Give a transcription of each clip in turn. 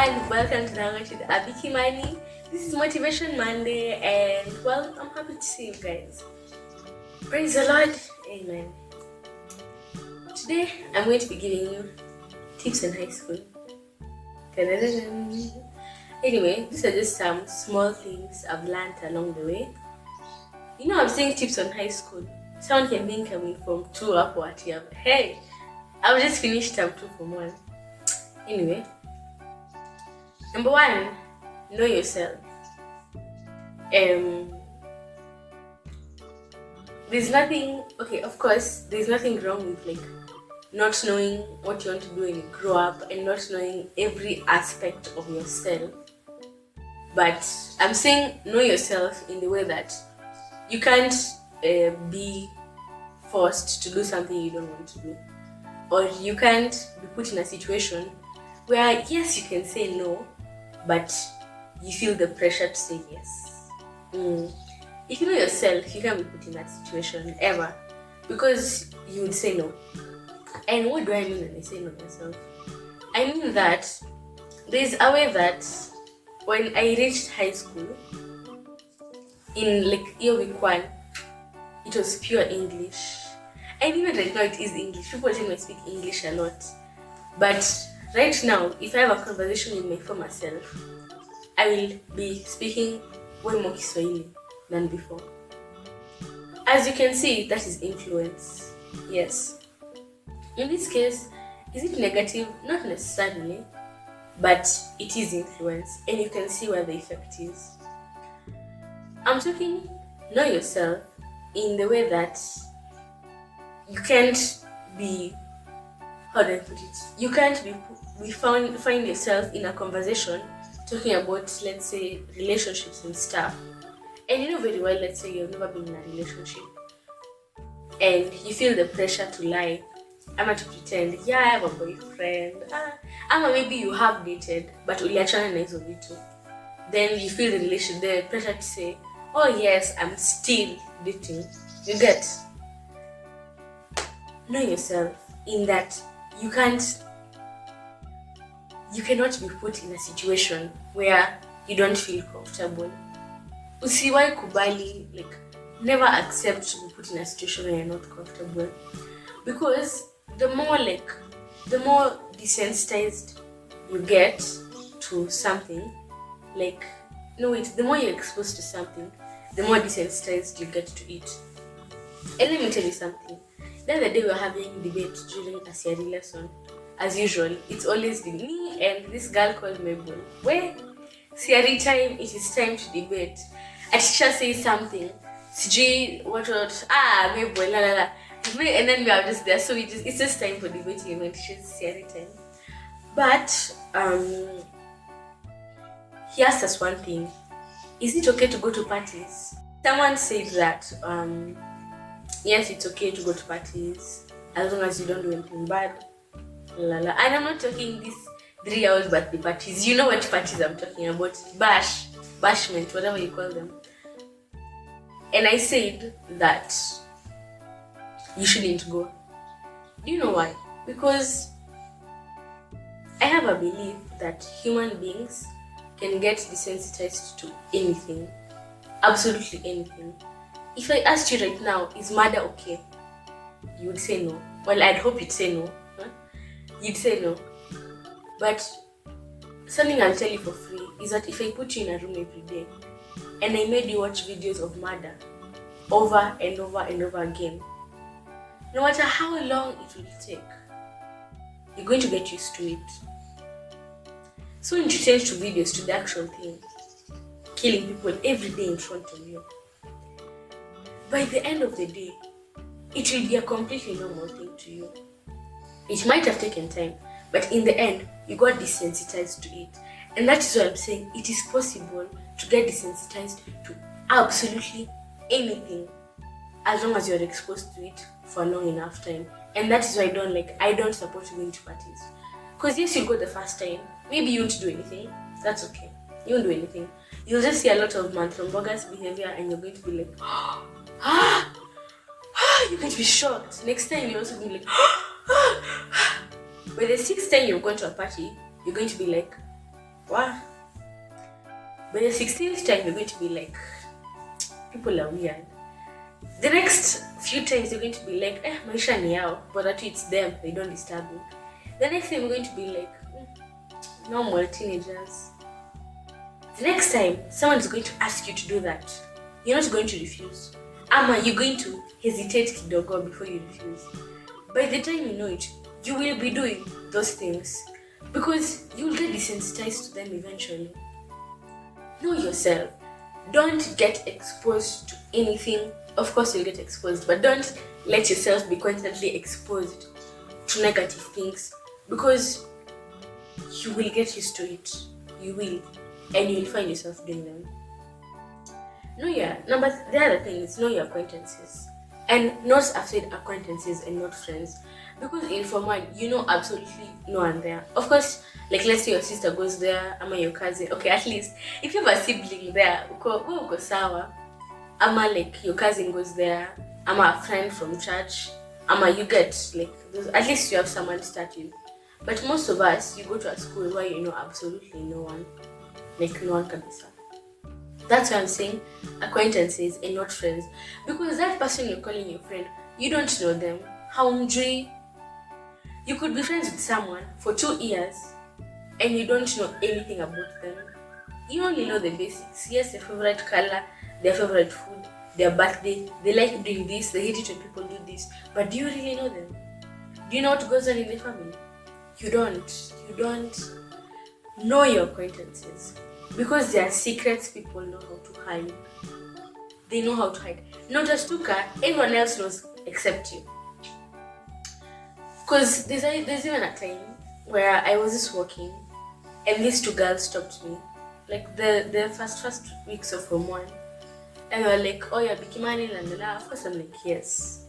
everyone, welcome to the Hangout with Kimani. This is Motivation Monday, and well, I'm happy to see you guys. Praise the Lord, amen. Today, I'm going to be giving you tips in high school. Anyway, these are just some small things I've learned along the way. I'm saying tips on high school. Someone can think I'm in Form 2 up or here. Hey, I've just finished Term 2 Form 1. Anyway, number 1, know yourself. There's nothing wrong with not knowing what you want to do when you grow up and not knowing every aspect of yourself. But I'm saying know yourself in the way that you can't be forced to do something you don't want to do, or you can't be put in a situation where yes, you can say no, but you feel the pressure to say yes. If you know yourself, you can't be put in that situation ever, because you would say no. And what do I mean when I say no myself? I mean that there's a way that when I reached high school, in year week 1, it was pure English. And even right now it is English. People tell me I speak English a lot. But right now, if I have a conversation with my former self, I will be speaking way more Kiswahili than before. As you can see, that is influence. Yes. In this case, is it negative? Not necessarily, but it is influence, and you can see where the effect is. I'm talking know yourself in the way that you can't be, how do I put it? You can't find yourself in a conversation talking about, let's say, relationships and stuff. And you know very well, let's say you've never been in a relationship and you feel the pressure to lie. I'm to pretend, yeah, I have a boyfriend. Maybe you have dated, but uliachana na hizo vitu. Then you feel the pressure to say, oh yes, I'm still dating. You get? Know yourself in that you cannot be put in a situation where you don't feel comfortable. Usiwahi kubali, never accept to be put in a situation where you're not comfortable. Because the more desensitized you get to something, the more you're exposed to something, the more desensitized you get to it. And let me tell you something. The other day we were having debate during a theory lesson. As usual, it's always been me and this girl called Mabel. Where theory time, it is time to debate. A teacher says something. Mabel, la la la. And then we are just there, so it's just time for debating when teachers theory time. But he asked us one thing: is it okay to go to parties? Someone said that yes, it's okay to go to parties as long as you don't do anything bad. La la. And I'm not talking these 3 hours birthday parties. You know what parties I'm talking about? Bashment, whatever you call them. And I said that you shouldn't go. Do you know why? Because I have a belief that human beings can get desensitized to anything. Absolutely anything. If I asked you right now, is murder okay? You would say no. Well, I'd hope you'd say no. You'd say no. But something I'll tell you for free is that if I put you in a room every day and I made you watch videos of murder over and over and over again, no matter how long it will take, you're going to get used to it. So when you change to videos, to the actual thing, killing people every day in front of you, by the end of the day, it will be a completely normal thing to you. It might have taken time, but in the end, you got desensitized to it. And that is why I'm saying it is possible to get desensitized to absolutely anything as long as you're exposed to it for a long enough time. And that is why I don't support going to parties. Because yes, you'll go the first time, maybe you won't do anything. That's okay. You won't do anything. You'll just see a lot of bogus behavior and you're going to be like, you're going to be shocked. Next time you're also going to be like, By the 6th time you've gone to a party, you're going to be like, wow. By the 16th time, you're going to be like, people are weird. The next few times, you're going to be like, maisha ni yao, but actually it's them, they don't disturb you. The next time, you're going to be like, normal teenagers. The next time, someone is going to ask you to do that, you're not going to refuse. You're going to hesitate kidogo before you refuse. By the time you know it, you will be doing those things because you will get desensitized to them eventually. Know yourself. Don't get exposed to anything. Of course, you'll get exposed, but don't let yourself be constantly exposed to negative things because you will get used to it. You will, and you will find yourself doing them. The other thing is know your acquaintances, and not afraid acquaintances and not friends, because in form one you know absolutely no one there. Of course, like let's say your sister goes there, ama your cousin. Okay, at least if you have a sibling there, uko sawa. Ama like your cousin goes there, ama a friend from church, ama you get like those, at least you have someone to start with. But most of us, you go to a school where you know absolutely no one, like no one can be served. That's why I'm saying acquaintances and not friends. Because that person you're calling your friend, you don't know them. Haumjui. You could be friends with someone for 2 years and you don't know anything about them. You only know the basics. Yes, their favorite color, their favorite food, their birthday, they like doing this, they hate it when people do this. But do you really know them? Do you know what goes on in the family? You don't. You don't know your acquaintances. Because there are secrets people know how to hide. They know how to hide. Not just Tuka, everyone else knows except you. Because there's even a time where I was just walking and these 2 girls stopped me. Like the first weeks of Form 1. And they were like, oh yeah, Kimani, la. Of course I'm like, yes.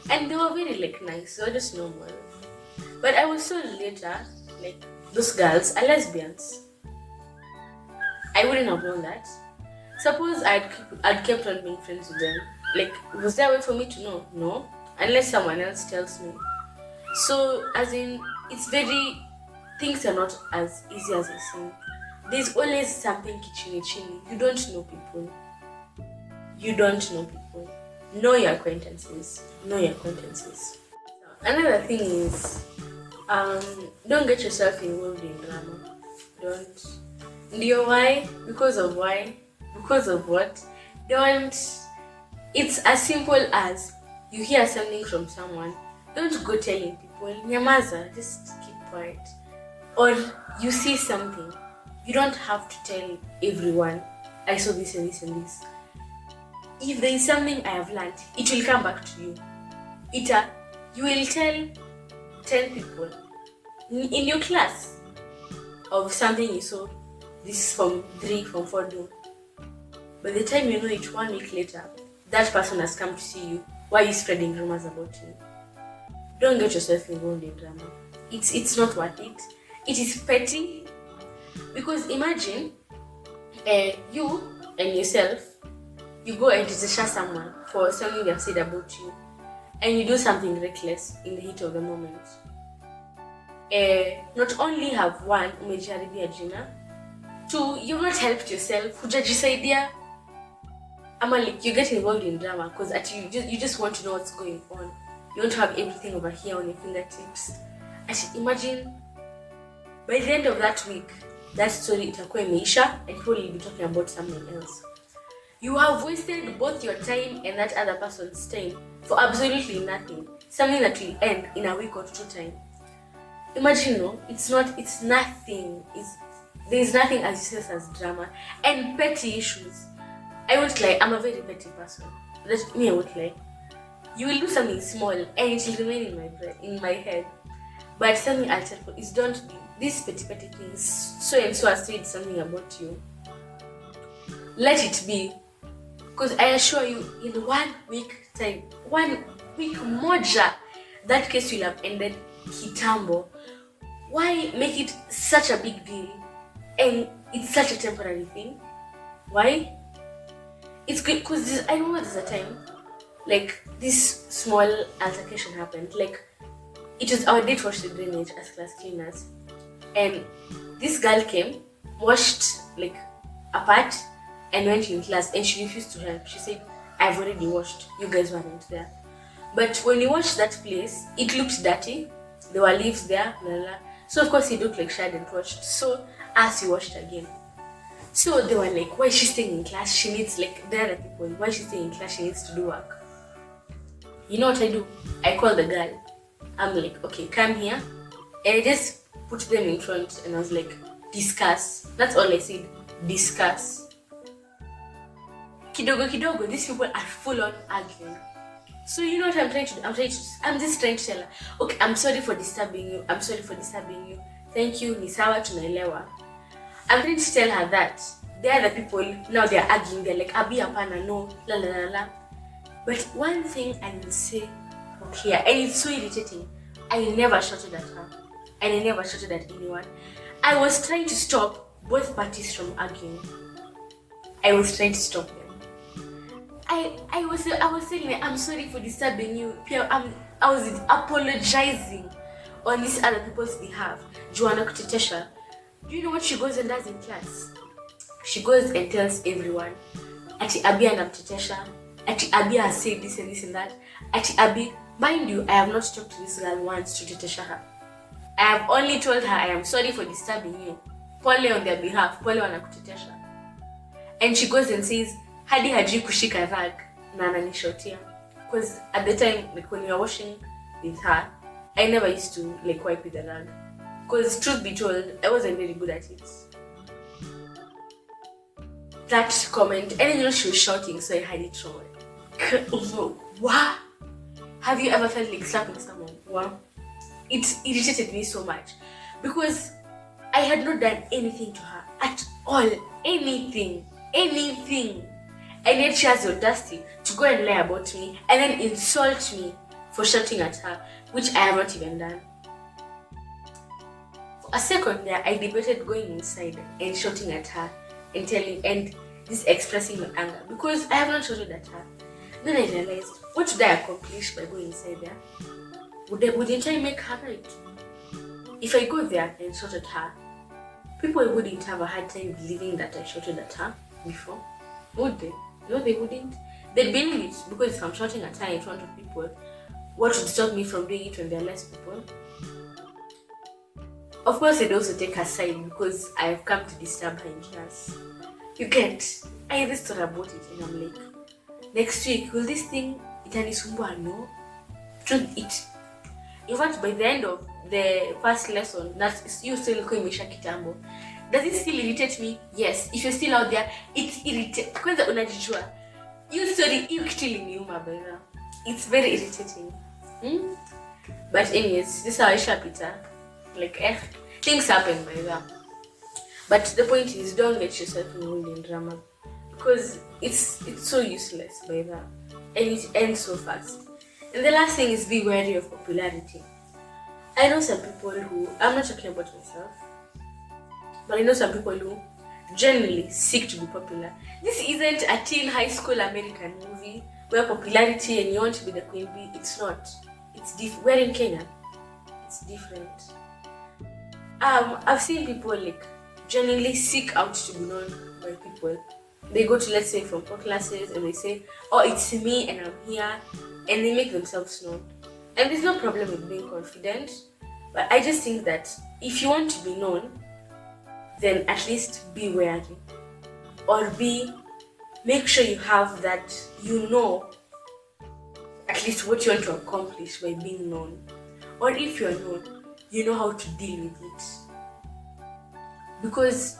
And they were very like nice, they were just normal. But I was told later, like those girls are lesbians. I wouldn't have known that. Suppose I'd kept on being friends with them. Like, was there a way for me to know? No. Unless someone else tells me. So, as in, things are not as easy as they seem. There's always something chini. You don't know people. You don't know people. Know your acquaintances. Another thing is, don't get yourself involved in drama. Don't. Ndio why? Because of why? Because of what? Don't. It's as simple as you hear something from someone. Don't go telling people. Nyamaza, just keep quiet. Or you see something. You don't have to tell everyone, I saw this and this and this. If there is something I have learned, it will come back to you. You will tell 10 people in your class of something you saw. This is from 3, from 4 do. By the time you know it 1 week later, that person has come to see you. Why are you spreading rumors about you? Don't get yourself involved in drama. It's not worth it. It is petty. Because imagine you and yourself, you go and share someone for something they have said about you, and you do something reckless in the heat of the moment. Not only have one umejaribia jina, 2, you've not helped yourself, hujajisaidia. Like you get involved in drama because you just want to know what's going on. You want to have everything over here on your fingertips. Imagine by the end of that week, that story itakuwa imeisha and people will be talking about something else. You have wasted both your time and that other person's time for absolutely nothing. Something that will end in a week or 2 time. Imagine, no, it's nothing. There's nothing as useless as drama and petty issues. I won't lie, I'm a very petty person. That's me, I won't lie. You will do something small and it will remain in my head. But something I'll tell you is don't be these petty things. So and so has said something about you. Let it be. Because I assure you, in 1 week time, 1 week moja, that case will have ended kitambo. Why make it such a big deal? And it's such a temporary thing. Why? It's good because I remember there's a time, like this small altercation happened. Like it was our day to wash the drainage as class cleaners, And this girl came, washed like a part, and went in class, and she refused to help. She said, I've already washed, you guys weren't there. But when you watched that place, it looked dirty. There were leaves there, blah, blah. So of course it looked like she hadn't washed. So as we washed again. So they were like, why is she staying in class? She needs, like, there are people, why is she staying in class? She needs to do work. You know what I do? I call the girl. I'm like, okay, come here. And I just put them in front and I was like, discuss. That's all I said. Discuss. Kidogo kidogo, these people are full on arguing. So you know what I'm trying to do? I'm just trying to tell her, okay, I'm sorry for disturbing you. I'm sorry for disturbing you. Thank you, ni sawa tunaelewa. I'm trying to tell her that the other people, now they're arguing. They're like, Abi apana, no, la la la la. But one thing I will say, okay, and it's so irritating, I never shouted at her. And I never shouted at anyone. I was trying to stop both parties from arguing. I was trying to stop them. I was saying, I'm sorry for disturbing you. I was apologizing on this other people's behalf. Joanna Kutetesha. Do you know what she goes and does in class? She goes and tells everyone, Ati Abi and Kutetesha. Ati Abi has said this and this and that. Ati Abi, mind you, I have not talked to this girl once to tetesha her. I have only told her I am sorry for disturbing you. Pole on their behalf. Pole wanakutetesha. And she goes and says, hadi hajui kushika rag na ananishotia. Because at the time, like when we were washing with her, I never used to like wipe with the rag. Because truth be told, I wasn't very good at it. That comment, and you know she was shouting, so I had it wrong. What? Have you ever felt like slapping someone? Wow. It irritated me so much because I had not done anything to her at all. Anything. And yet she has the audacity to go and lie about me and then insult me for shouting at her, which I have not even done. For a second there, I debated going inside and shouting at her and this expressing my anger because I have not shouted at her. Then I realized, what did I accomplish by going inside there? Wouldn't I make her right? If I go there and shout at her, people wouldn't have a hard time believing that I shouted at her before, would they? No, they wouldn't. They'd believe it because if I'm shouting at her in front of people, what would stop me from doing it when there are less people? Of course, they'd also take her side because I've come to disturb her in class. You get? I just thought about it and I'm like, next week, will this thing itanisumbua? No. In fact, by the end of the first lesson, that's you still kuimisha kitambo. Does it still irritate me? Yes. If you're still out there, it's irritating. Kwanza unajijua. You kitu iliniuma by now. It's very irritating. But anyways, this is how I sharp it. Like things happen by that. But the point is, don't get yourself involved in drama because it's so useless by that, and it ends so fast. And the last thing is be wary of popularity. I know some people who, I'm not talking about myself, but I know some people who generally seek to be popular. This isn't a teen high school American movie where popularity and you want to be the queen bee. It's not. It's different. We're in Kenya. It's different. I've seen people like genuinely seek out to be known by people. They go to, let's say, from poor classes and they say, oh, it's me and I'm here, and they make themselves known. And there's no problem with being confident, but I just think that if you want to be known, then at least be wary. Or make sure you have that, you know, at least what you want to accomplish by being known. Or if you're known, you know how to deal with it. Because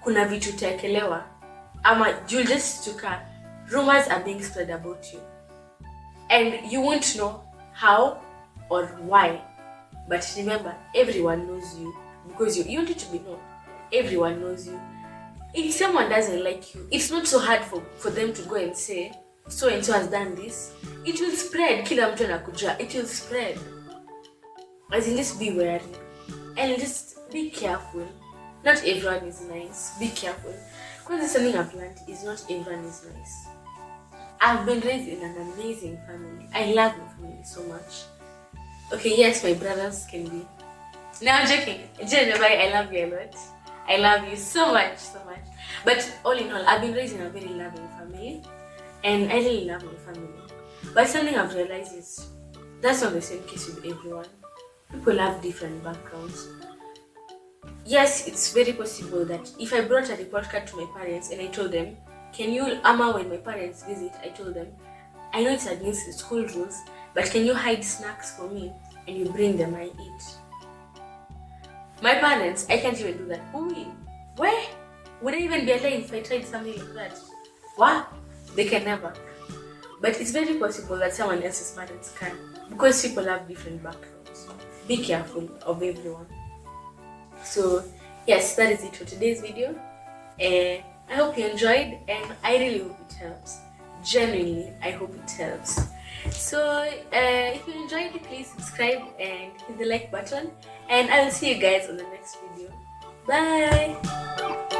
kuna vitu utaekelewa ama you'll just stuka, rumors are being spread about you and you won't know how or why. But remember, everyone knows you because you want it to be known. Everyone knows you. If someone doesn't like you, it's not so hard for them to go and say so and so has done this. It will spread. Kila mtu anakujua. It will spread. As in, just be wary and just be careful. Not everyone is nice. Be careful. Because there's something I've learned is not everyone is nice. I've been raised in an amazing family. I love my family so much. Okay, yes, my brothers can be No, I'm joking. Generally, I love you a lot. I love you so much, so much. But all in all, I've been raised in a very loving family, and I really love my family. But something I've realized is that's not the same case with everyone. People have different backgrounds. Yes, it's very possible that if I brought a report card to my parents and I told them, can you, Ama, when my parents visit, I told them, I know it's against the school rules, but can you hide snacks for me and you bring them, I eat. My parents, I can't even do that. Where? Would I even be alive if I tried something like that? What? They can never. But it's very possible that someone else's parents can, because people have different backgrounds. Be careful of everyone. So yes, that is it for today's video. I hope you enjoyed, and I really hope it helps. Genuinely, I hope it helps. So if you enjoyed it, please subscribe and hit the like button, and I will see you guys on the next video. Bye.